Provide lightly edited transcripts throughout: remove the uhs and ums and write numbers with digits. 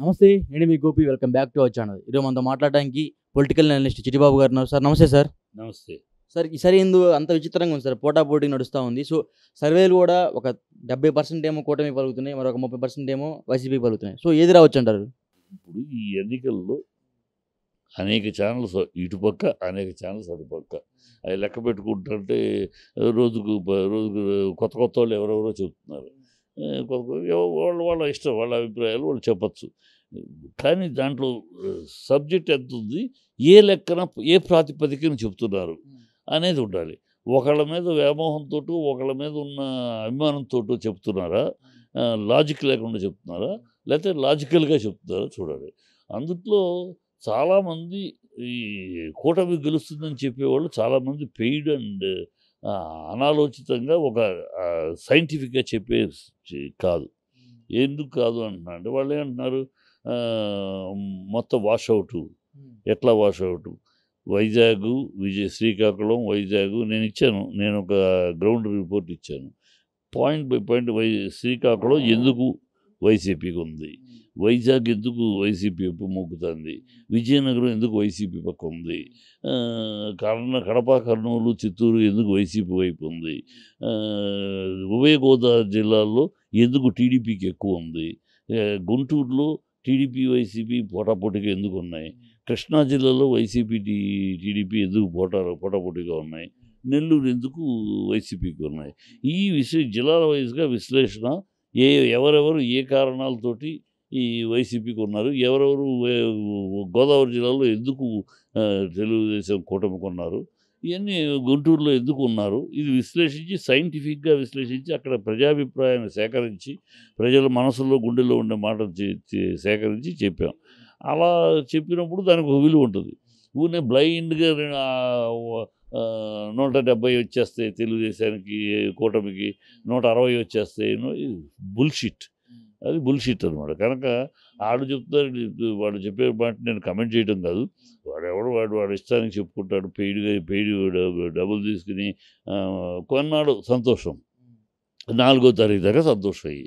నమస్తే. నేను మీ Gopi. Welcome back to our channel. ఈరోజు మనతో మాట్లాడడానికి పొలిటికల్ అనలిస్ట్ చిట్టిబాబు గారు ఉన్నారు. సార్ నమస్తే సార్. నమస్తే. సార్ ఈసారి అంత విచిత్రంగా ఉంది సార్. పోటాపోటీ నడుస్తూ ఉంది. సో సర్వేలు కూడా ఒక 70% ఏమో కూటమి పలుకుతున్నాయి. మరొక 30% ఏమో వైసీపీ పలుకుతున్నాయి. సో ఏది రావచ్చు అంటారు? ఇప్పుడు ఈ ఎన్నికల్లో అనేక ఛానల్స్ ఇటుపక్క, అనేక ఛానల్స్ అటుపక్క. అవి లెక్క పెట్టుకుంటుంటే రోజుకు కొత్త కొత్త వాళ్ళు ఎవరెవరో చెబుతున్నారు. వాళ్ళ ఇష్టం, వాళ్ళ అభిప్రాయాలు వాళ్ళు చెప్పచ్చు. కానీ దాంట్లో సబ్జెక్ట్ ఎంత ఉంది, ఏ లెక్కన, ఏ ప్రాతిపదికన చెప్తున్నారు అనేది ఉండాలి. ఒకళ్ళ మీద వ్యామోహంతో, ఒకళ్ళ మీద ఉన్న అభిమానంతో చెప్తున్నారా, లాజిక్ లేకుండా చెప్తున్నారా, లేకపోతే లాజికల్గా చెప్తున్నారా చూడాలి. అందుట్లో చాలామంది ఈ కూటమి గెలుస్తుందని చెప్పేవాళ్ళు చాలామంది పెయిడ్ అండ్ అనాలోచితంగా ఒక సైంటిఫిక్గా చెప్పే కాదు. ఎందుకు కాదు అంటున్నా అంటే వాళ్ళు ఏమంటున్నారు, మొత్తం వాషౌటు. ఎట్లా వాషౌటు? వైజాగ్, శ్రీకాకుళం, వైజాగ్ నేను ఒక గ్రౌండ్ రిపోర్ట్ ఇచ్చాను. పాయింట్ బై పాయింట్ శ్రీకాకుళం ఎందుకు వైసీపీకి ఉంది, వైజాగ్ ఎందుకు వైసీపీ వైపు మొగ్గుతుంది, విజయనగరం ఎందుకు వైసీపీ పక్క ఉంది, కడప, కర్నూలు, చిత్తూరు ఎందుకు వైసీపీ వైపు ఉంది, ఉభయ గోదావరి జిల్లాల్లో ఎందుకు టీడీపీకి ఎక్కువ ఉంది, గుంటూరులో టీడీపీ వైసీపీ పోటాపోటీగా ఎందుకు ఉన్నాయి, కృష్ణా జిల్లాలో వైసీపీ టీడీపీ ఎందుకు పోటాపోటీగా ఉన్నాయి, నెల్లూరు ఎందుకు వైసీపీకి ఉన్నాయి. ఈ జిల్లాల వైజ్గా విశ్లేషణ, ఎవరెవరు ఏ కారణాలతోటి ఈ వైసీపీకి ఉన్నారు, ఎవరెవరు గోదావరి జిల్లాలో ఎందుకు తెలుగుదేశం కూటమికి ఉన్నారు, ఇవన్నీ గుంటూరులో ఎందుకు ఉన్నారు, ఇది విశ్లేషించి సైంటిఫిక్గా విశ్లేషించి అక్కడ ప్రజాభిప్రాయాన్ని సేకరించి ప్రజల మనసులో గుండెల్లో ఉండే మాటలు సేకరించి చెప్పాం. అలా చెప్పినప్పుడు దానికి ఒక విలువ ఉంటుంది. ఊరినే బ్లైండ్గా 170 వచ్చేస్తాయి తెలుగుదేశానికి, కూటమికి 160 వచ్చేస్తాయి, బుల్షిట్. అది బుల్షిట్ అనమాట. కనుక వాడు చెప్పే మాట నేను కమెంట్ చేయడం కాదు. వాడు ఇష్టానికి చెప్పుకుంటాడు. పెయిడ్ డబ్బులు తీసుకుని కొన్నాడు, సంతోషం. 4వ తారీఖు దాకా సంతోషం అయ్యి,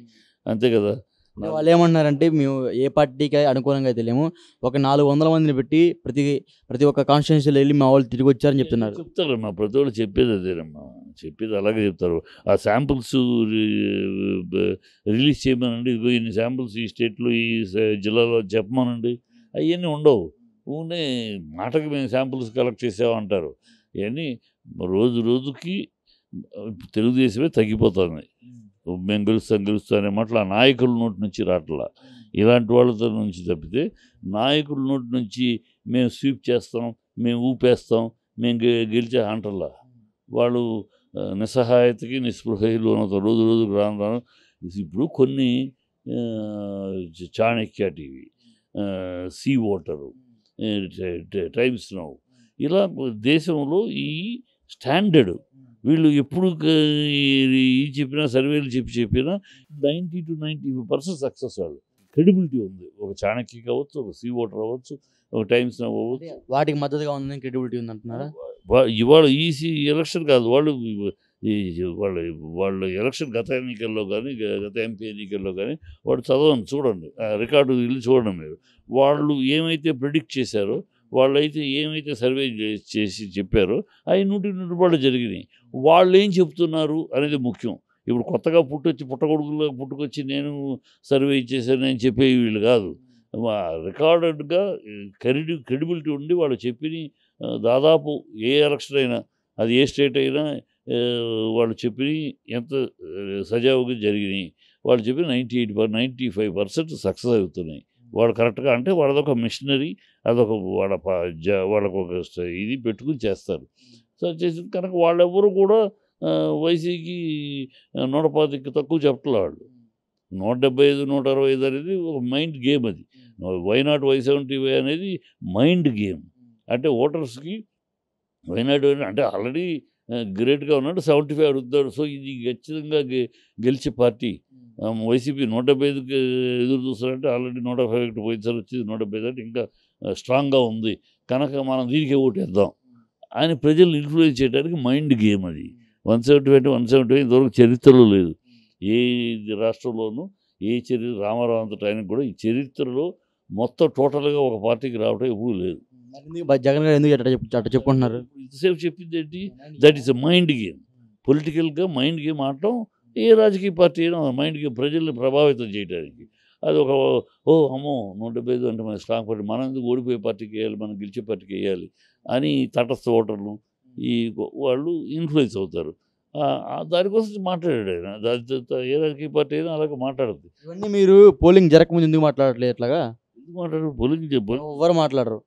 అంతే కదా. వాళ్ళు ఏమన్నారంటే, మేము ఏ పార్టీకి అనుకూలంగా తెలియము, ఒక 400 మందిని పెట్టి ప్రతి ఒక్క కాన్స్టిట్యున్సీలో వెళ్ళి మా వాళ్ళు తిరిగి వచ్చారని చెప్తున్నారు. చెప్తారమ్మా, ప్రతి వాళ్ళు చెప్పేది అదేనమ్మా, చెప్పేది అలాగే చెప్తారు. ఆ శాంపుల్స్ రిలీజ్ చేయమనండి, ఇదిగో ఇన్ని శాంపుల్స్ ఈ స్టేట్లో, ఈ జిల్లాలో చెప్పమనండి. అవన్నీ ఉండవు. ఊనే మాటకి మేము శాంపుల్స్ కలెక్ట్ చేసామంటారు. ఇవన్నీ రోజుకి తెలుగుదేశమే తగ్గిపోతుంది. మేము గెలుస్తాం అనే మాటలు ఆ నాయకుల నోటి నుంచి రావట్లా. ఇలాంటి వాళ్ళతో నుంచి తప్పితే నాయకుల నోటి నుంచి మేము స్వీప్ చేస్తాం, మేము ఊపేస్తాం, మేము గెలిచే అంటల్లా. వాళ్ళు నిస్సహాయతకి, నిస్పృహలో రోజుకు రాను. ఇప్పుడు కొన్ని Chanakya TV, C voter, Times Now, ఇలా దేశంలో ఈ స్టాండర్డ్ వీళ్ళు ఎప్పుడు చెప్పినా, సర్వేలు చెప్పినా 90 to 95% సక్సెస్. వాళ్ళు క్రెడిబిలిటీ ఉంది. ఒక చాణక్య కావచ్చు, ఒక సీ ఓటర్ అవ్వచ్చు, ఒక టైమ్స్ అవ్వచ్చు. వాటికి మద్దతుగా ఉందని క్రెడిబిలిటీ ఉంది అంటున్నారా? ఇవాళ ఎలక్షన్ కాదు, వాళ్ళు ఎలక్షన్ గత ఎన్నికల్లో కానీ, గత ఎంపీ ఎన్నికల్లో కానీ వాడు చూడండి, రికార్డు వెళ్ళి చూడండి మీరు. వాళ్ళు ఏమైతే ప్రిడిక్ట్ చేశారో, వాళ్ళైతే ఏమైతే సర్వే చేసి చెప్పారో అవి 100% జరిగినాయి. వాళ్ళు ఏం చెప్తున్నారు అనేది ముఖ్యం. ఇప్పుడు కొత్తగా పుట్టుకొచ్చి నేను సర్వే ఇచ్చేసాను అని చెప్పే వీళ్ళు కాదు. రికార్డెడ్గా క్రెడిబిలిటీ ఉండి వాళ్ళు చెప్పిన దాదాపు ఏ ఎలక్షన్ అయినా, అది ఏ స్టేట్ అయినా, వాళ్ళు చెప్పిన ఎంత సజావుగా జరిగినాయి. వాళ్ళు చెప్పిన 95% సక్సెస్ అవుతున్నాయి. వాడు కరెక్ట్గా, అంటే వాళ్ళదొక మిషనరీ, అదొక వాళ్ళకొక ఇది పెట్టుకుని చేస్తారు. సో చేసిన కనుక వాళ్ళెవరు కూడా వైసీకి 125 తక్కువ చెప్పట్లే. వాళ్ళు 175, 165 అనేది ఒక మైండ్ గేమ్. అది వైనాట్, Y70 అనేది మైండ్ గేమ్. అంటే ఓటర్స్కి వైనాట్ అంటే ఆల్రెడీ గ్రేట్గా ఉన్నాడు, 75 అడుగుతాడు. సో ఇది ఖచ్చితంగా గెలిచే పార్టీ. వైసీపీ 175కి ఎదురు చూస్తారంటే ఆల్రెడీ 105 పోయినసారి వచ్చింది, 175 అంటే ఇంకా స్ట్రాంగ్గా ఉంది. కనుక మనం దీనికే ఓటేద్దాం అని ప్రజలు ఇన్ఫ్లుయెన్స్ చేయడానికి మైండ్ గేమ్ అది. 170 అంటే 170 ఇంతవరకు చరిత్రలో లేదు. ఏ రాష్ట్రంలోనూ ఏ చరిత్ర, రామారావు అంతటి ఆయనకు కూడా ఈ చరిత్రలో మొత్తం టోటల్గా ఒక పార్టీకి రావడం ఎప్పుడూ లేదు. మరి ఎందుకు జగన్ గారు ఎందుకు అట్లా చెప్పుకుంటున్నారు? ఇంతసేపు చెప్పింది ఏంటి? That is a mind game. పొలిటికల్గా మైండ్ గేమ్ ఆడటం ఏ రాజకీయ పార్టీ అయినా మైండ్ గేమ్ ప్రజల్ని ప్రభావితం చేయడానికి. అది ఒక అమ్మో 175 అంటే మన స్ట్రాంగ్ పార్టీ, మనం ఎందుకు ఓడిపోయే పార్టీకి వేయాలి, మనం గెలిచే పార్టీకి వేయాలి అని తటస్థ ఓటర్లు వాళ్ళు ఇన్ఫ్లుయెన్స్ అవుతారు. దానికోసం మాట్లాడాడు ఆయన. ఏ రాజకీయ పార్టీ అయినా అలాగే మాట్లాడుతుంది. ఇవన్నీ మీరు పోలింగ్ జరగకముందు ఎందుకు మాట్లాడట్లేదు ఇట్లాగా? ఎందుకు మాట్లాడారు? పోలింగ్ ఎవ్వరు మాట్లాడరు.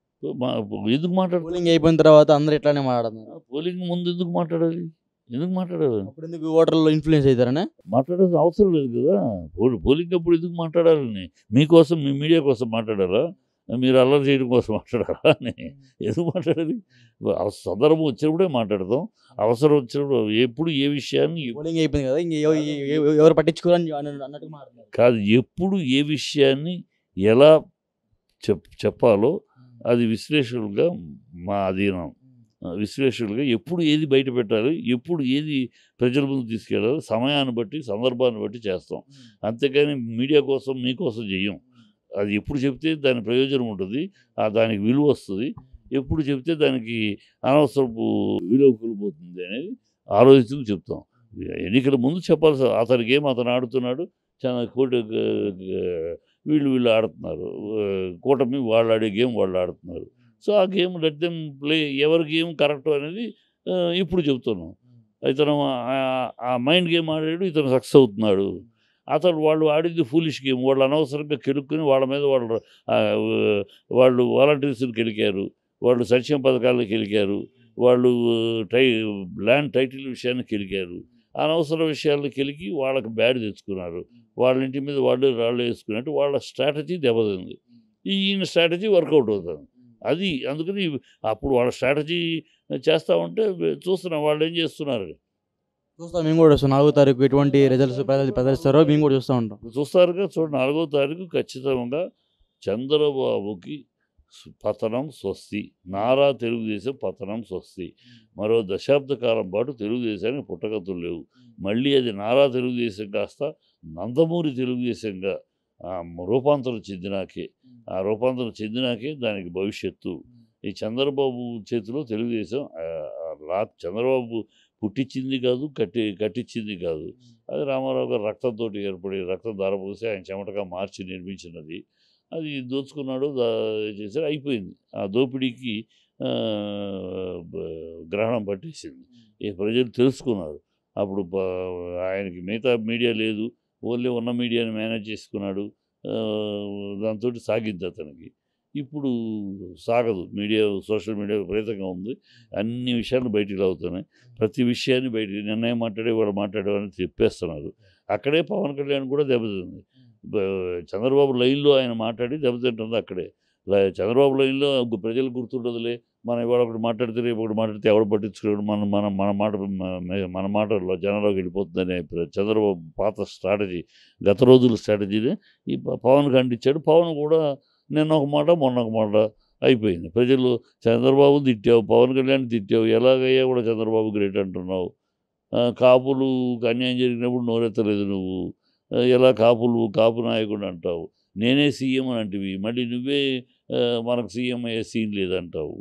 ఎందుకు మాట్లాడు? పోలింగ్ అయిపోయిన తర్వాత అందరూ ఇట్లానే మాట్లాడుతున్నారు. పోలింగ్ ముందు ఎందుకు మాట్లాడాలి? ఎందుకు మాట్లాడాలి? అప్పుడు ఎందుకు ఓటర్లు ఇన్ఫ్లుయెన్స్ అవుతారనే మాట్లాడాల్సిన అవసరం లేదు కదా. పోలింగ్ అప్పుడు ఎందుకు మాట్లాడాలని? మీకోసం, మీ మీడియా కోసం మాట్లాడారా? మీరు అల్లరి చేయడం కోసం మాట్లాడారా అని ఎందుకు మాట్లాడాలి? సందర్భం వచ్చినప్పుడే మాట్లాడతాం. అవసరం వచ్చినప్పుడు ఎప్పుడు ఏ విషయాన్ని పోలింగ్ అయిపోయింది కదా, ఇంక ఎవరు పట్టించుకోరని అన్నట్టు మాట్లాడుతున్నారు. కాదు, ఎప్పుడు ఏ విషయాన్ని ఎలా చెప్పాలో అది విశ్లేషకులుగా మా అధీనం. విశ్లేషకులుగా ఎప్పుడు ఏది బయట పెట్టాలి, ఎప్పుడు ఏది ప్రజల ముందు తీసుకెళ్ళాలి, సమయాన్ని బట్టి సందర్భాన్ని బట్టి చేస్తాం. అంతేకాని మీడియా కోసం మీకోసం చెయ్యం. అది ఎప్పుడు చెప్తే దాని ప్రయోజనం ఉంటుంది, దానికి విలువ వస్తుంది. ఎప్పుడు చెప్తే దానికి అనవసరపు విలువ కోల్పోతుంది అనేది ఆలోచించుకు చెప్తాం. ఎన్నికల ముందు చెప్పాల్సి అతనికి ఏం అతను ఆడుతున్నాడు, చాలా వీళ్ళు ఆడుతున్నారు, కూటమి వాళ్ళు ఆడే గేమ్ వాళ్ళు ఆడుతున్నారు. సో ఆ గేమ్ లెట్ దెమ్ ప్లే. ఎవరి గేమ్ కరెక్ట్ అనేది ఇప్పుడు చెప్తున్నాం. ఇతను ఆ మైండ్ గేమ్ ఆడాడు, ఇతను సక్సెస్ అవుతున్నాడు. వాళ్ళు ఆడింది ఫూలిష్ గేమ్. వాళ్ళు అనవసరంగా కెలుక్కుని వాళ్ళ మీద వాళ్ళు వాలంటీర్స్ని కెలికారు, వాళ్ళు సంక్షేమ పథకాలను కెలికారు, వాళ్ళు ల్యాండ్ టైటిల్ విషయాన్ని కెలికారు. అనవసర విషయాలను కెలికి వాళ్ళకి బ్యాడ్ తెచ్చుకున్నారు. వాళ్ళ ఇంటి మీద వాళ్ళు రాళ్ళు వేసుకున్నట్టు వాళ్ళ స్ట్రాటజీ దెబ్బతింది. ఈయన స్ట్రాటజీ వర్కౌట్ అవుతుంది. అది అందుకని అప్పుడు వాళ్ళ స్ట్రాటజీ చేస్తూ ఉంటే చూస్తున్నాం వాళ్ళు ఏం చేస్తున్నారు. చూస్తాం మేము కూడా. 4వ తారీఖు ఎటువంటి రిజల్ట్స్ ప్రదర్శిస్తారో మేము కూడా చూస్తూ ఉంటాం. చూస్తారుగా, చూడండి. 4వ తారీఖు ఖచ్చితంగా చంద్రబాబుకి పతనం స్వస్తి. నారా తెలుగుదేశం పతనం స్వస్తి. మరో దశాబ్ద కాలం పాటు తెలుగుదేశానికి పుట్టగతులు లేవు. మళ్ళీ అది నారా తెలుగుదేశం కాస్త నందమూరి తెలుగుదేశంగా రూపాంతరం చెందినాకే దానికి భవిష్యత్తు. ఈ చంద్రబాబు చేతిలో తెలుగుదేశం చంద్రబాబు పుట్టించింది కాదు, కట్టించింది కాదు. అది రామారావు గారు రక్తంతో ఏర్పడి రక్తం ధారపోసి ఆయన చెమటగా మార్చి నిర్మించినది. అది దోచుకున్నాడు, చేశాడు, అయిపోయింది. ఆ దోపిడీకి గ్రహణం పట్టేసింది. ప్రజలు తెలుసుకున్నారు. అప్పుడు ఆయనకి మిగతా మీడియా లేదు, ఓన్లీ ఉన్న మీడియాని మేనేజ్ చేసుకున్నాడు. దాంతో సాగిద్ది అతనికి. ఇప్పుడు సాగదు. సోషల్ మీడియా విపరీతంగా ఉంది. అన్ని విషయాలు బయటికి లాగుతున్నాయి. ప్రతి విషయాన్ని నిన్న వాడు మాట్లాడేవాడిని చెప్పేస్తున్నారు. అక్కడే పవన్ కళ్యాణ్ కూడా దెబ్బతింది. చంద్రబాబు లైన్లో ఆయన మాట్లాడి దెబ్బతింటుంది అక్కడే. చంద్రబాబు లైన్లో ప్రజలు గుర్తుండదులే, మనం ఇవాళ ఒకటి మాట్లాడితే రేపు ఒకటి మాట్లాడితే ఎవడు పట్టించుకోడు, మన మాటల్లో జనంలోకి వెళ్ళిపోతుందనే చంద్రబాబు పాత స్ట్రాటజీ, గత రోజుల స్ట్రాటజీని ఈ పవన్ ఖండించాడు. పవన్ కూడా నిన్న ఒక మాట మొన్న ఒక మాట అయిపోయింది. ప్రజలు చంద్రబాబు తిట్టావు, పవన్ కళ్యాణ్ తిట్టావు, ఎలాగయ్యా కూడా చంద్రబాబు గ్రేట్ అంటున్నావు, కాపులకు అన్యాయం జరిగినప్పుడు నోరెత్తలేదు నువ్వు, ఎలా కాపు నాయకుడు అంటావు, నేనే సీఎం అని అంటివి, మళ్ళీ నువ్వే మనకు సీఎం అయ్యే సీన్ లేదంటావు.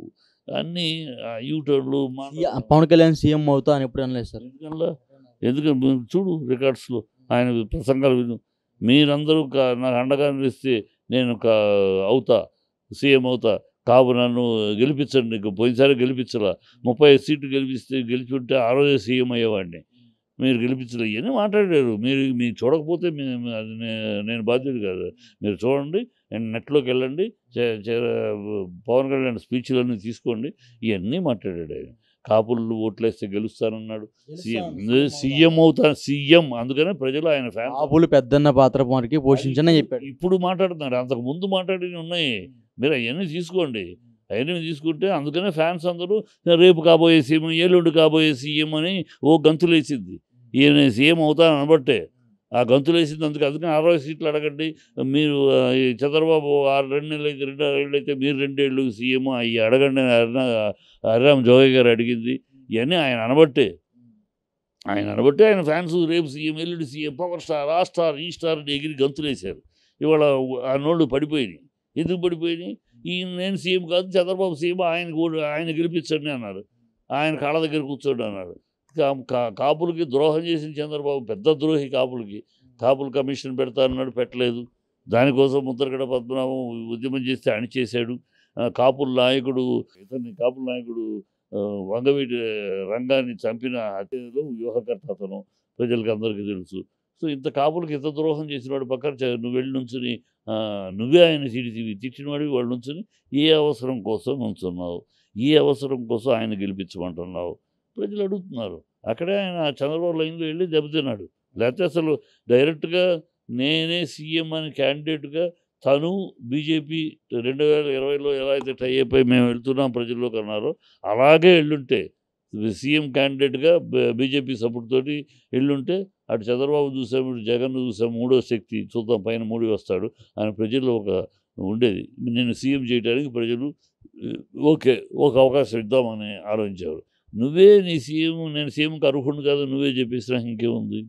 అన్నీ యూటర్న్లు. పవన్ కళ్యాణ్ సీఎం అవుతా అని ఎప్పుడు అనలేదు సార్. ఎందుకంటే చూడు రికార్డ్స్లో ఆయన ప్రసంగాలు విను. మీరందరూ నాకు అండగా నిలిస్తే నేను అవుతా, సీఎం అవుతా, నన్ను గెలిపించండి. పోయినసారి గెలిపించలా, 35 సీట్లు గెలిచుంటే ఆ రోజే సీఎం అయ్యేవాడిని, మీరు గెలిపించలేదు. ఇవన్నీ మాట్లాడారు. మీరు చూడకపోతే నేను బాధ్యుడు కాదు. మీరు చూడండి, నెట్లోకి వెళ్ళండి, పవన్ కళ్యాణ్ స్పీచ్లన్నీ తీసుకోండి. ఇవన్నీ మాట్లాడాడు ఆయన. కాపులు ఓట్లేస్తే గెలుస్తానన్నాడు, సీఎం అవుతాను, సీఎం. అందుకనే ప్రజలు ఆయన ఫ్యాన్. కాపులు పెద్దన్న పాత్ర మనకి పోషించని చెప్పాడు. ఇప్పుడు మాట్లాడుతున్నారు, అంతకు ముందు మాట్లాడినవి ఉన్నాయి. మీరు అవన్నీ తీసుకోండి. అవన్నీ తీసుకుంటే అందుకనే ఫ్యాన్స్ అందరూ రేపు కాబోయే సీఎం, ఏలుండి కాబోయే సీఎం అని గంతులేసింది. ఈయన సీఎం అవుతాను అనబట్టే ఆ గంతులేసింది. అందుకని 60 సీట్లు అడగండి. మీరు చంద్రబాబు 2 నెలలు అయితే 2 ఏళ్ళు అయితే మీరు 2 ఏళ్ళు సీఎం అవి అడగండి హరిరామ్ జోగయ్య గారు అడిగింది. ఇవన్నీ ఆయన అనబట్టే ఆయన ఫ్యాన్స్ రేపు సీఎం, ఎల్లుండి సీఎం, పవర్ స్టార్, ఆ స్టార్, ఈ స్టార్ అని ఎగిరి గంతులేశారు. ఇవాళ ఆ నోళ్ళు పడిపోయినాయి. ఎందుకు పడిపోయినాయి? నేను సీఎం కాదు, చంద్రబాబు సీఎం, ఆయన గెలిపించండి అన్నారు. ఆయన కాళ్ళ దగ్గర కూర్చోండి అన్నాడు. కాపులకి ద్రోహం చేసిన చంద్రబాబు పెద్ద ద్రోహి కాపులకి. కాపుల కమిషన్ పెడతా అన్నాడు, పెట్టలేదు. దానికోసం ముద్రగడ పద్మనాభం ఉద్యమం చేస్తే అణిచేశాడు. కాపుల నాయకుడు వంగవీటి రంగాన్ని చంపిన హత్యలో వ్యూహకర్త అతను, ప్రజలకు అందరికీ తెలుసు. సో ఇంత కాపులకి ఇంత ద్రోహం చేసినవాడు పక్కన నువ్వు వెళ్ళి నుంచుని నువ్వే ఆయన తిట్టినవాడివి, వాళ్ళు నుంచుని ఏ అవసరం కోసం నుంచున్నావు, ఏ అవసరం కోసం ఆయన గెలిపించమంటున్నావు ప్రజలు అడుగుతున్నారు. అక్కడే ఆయన చంద్రబాబు లైన్లో వెళ్ళి దెబ్బతిన్నాడు. లేకపోతే అసలు డైరెక్ట్గా నేనే సీఎం అని క్యాండిడేట్గా తను బీజేపీ 2020లో ఎలా అయితే టై అయిపోయి మేము వెళ్తున్నాం ప్రజల్లోకి అన్నారో అలాగే వెళ్ళుంటే, సీఎం క్యాండిడేట్గా బీజేపీ సపోర్ట్ తోటి వెళ్ళుంటే, అటు చంద్రబాబు చూసాము, ఇటు జగన్ చూసాము, మూడో శక్తి చూద్దాం పైన మూడు వస్తాడు అని ప్రజల్లో ఒక ఉండేది. నేను సీఎం చేయడానికి ప్రజలు ఓకే, ఒక అవకాశం ఇద్దామని ఆలోచించారు. నువ్వే నీ సీఎం, నేను సీఎంకి అర్హుడిని కాదు నువ్వే చెప్పేసినా ఇంకేముంది?